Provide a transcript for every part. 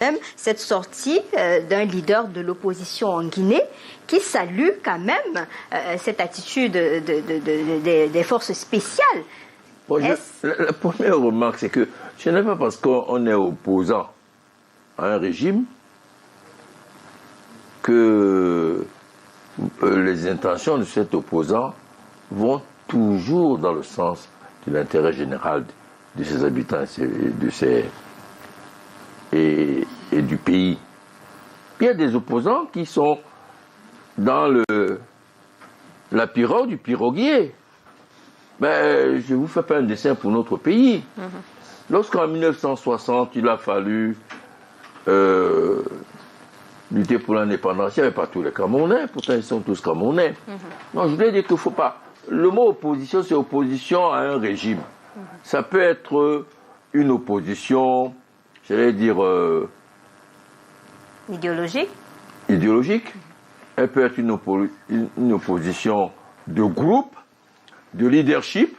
même cette sortie d'un leader de l'opposition en Guinée qui salue quand même cette attitude des forces spéciales. Bon, la première remarque, c'est que ce n'est pas parce qu'on est opposant à un régime que les intentions de cet opposant vont toujours dans le sens de l'intérêt général de ses habitants et du pays. Il y a des opposants qui sont dans la pirogue du piroguier. Ben, je ne vous fais pas un dessin pour notre pays. Lorsqu'en 1960, il a fallu lutter pour l'indépendance, il n'y avait pas tous les Camerounais, pourtant ils sont tous Camerounais. Non, je voulais dire qu'il ne faut pas... Le mot opposition, c'est opposition à un régime. Ça peut être une opposition, j'allais dire... idéologique. Elle peut être une opposition de groupe, de leadership.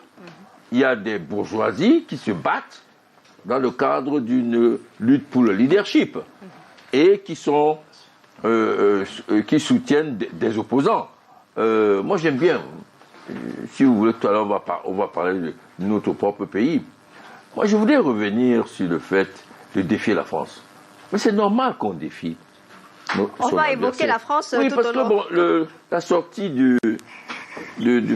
Il y a des bourgeoisies qui se battent dans le cadre d'une lutte pour le leadership et qui soutiennent des opposants. Moi, j'aime bien. Si vous voulez, tout à l'heure, on va parler de notre propre pays. Moi, je voudrais revenir sur le fait de défier la France. Mais c'est normal qu'on défie. On va évoquer la France oui, tout parce au que long. bon, la sortie du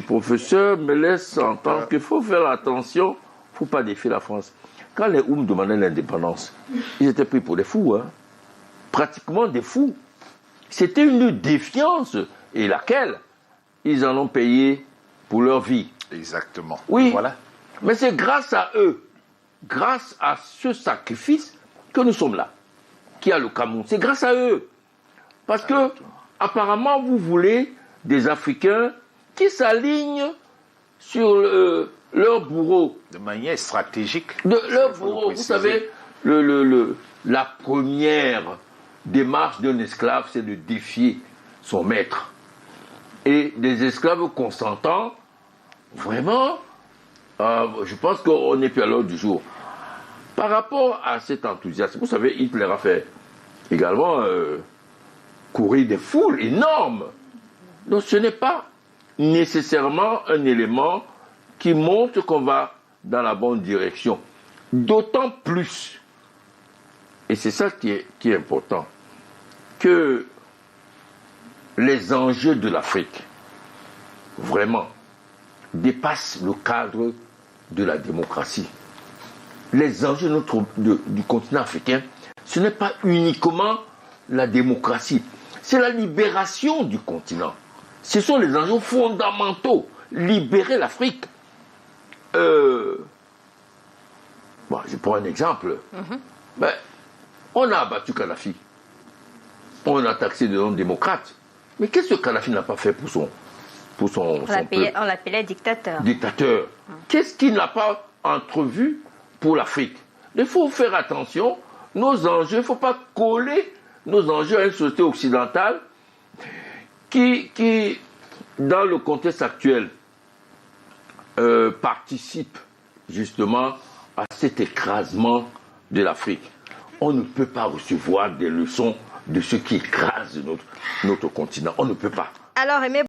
professeur me laisse entendre qu'il faut faire attention, il ne faut pas défier la France. Quand les Oum demandaient l'indépendance, ils étaient pris pour des fous, hein. Pratiquement des fous. C'était une défiance, et laquelle ils en ont payé pour leur vie. Exactement. Oui, Voilà. mais c'est grâce à eux, grâce à ce sacrifice, que nous sommes là, qui a le Cameroun. C'est grâce à eux. Parce que, apparemment, vous voulez des Africains qui s'alignent sur leur bourreau. De manière stratégique. Leur bourreau. Vous savez, la première démarche d'un esclave, c'est de défier son maître. Et des esclaves consentants, vraiment, je pense qu'on n'est plus à l'ordre du jour. Par rapport à cet enthousiasme, vous savez, Hitler a fait également courir des foules énormes. Donc ce n'est pas nécessairement un élément qui montre qu'on va dans la bonne direction. D'autant plus, et c'est ça qui est important, que les enjeux de l'Afrique, vraiment, dépassent le cadre de la démocratie. Les enjeux du continent africain, ce n'est pas uniquement la démocratie, c'est la libération du continent. Ce sont les enjeux fondamentaux. Libérer l'Afrique. Bon, je prends un exemple. Ben, on a abattu Kadhafi. On a taxé de non-démocrates. Mais qu'est-ce que Kadhafi n'a pas fait pour son peuple? On l'appelait dictateur. Dictateur. Qu'est-ce qu'il n'a pas entrevu pour l'Afrique? Il faut faire attention. Nos enjeux, il ne faut pas coller nos enjeux à une société occidentale qui dans le contexte actuel, participe justement à cet écrasement de l'Afrique. On ne peut pas recevoir des leçons de ceux qui écrasent notre continent. On ne peut pas. Alors, Aimé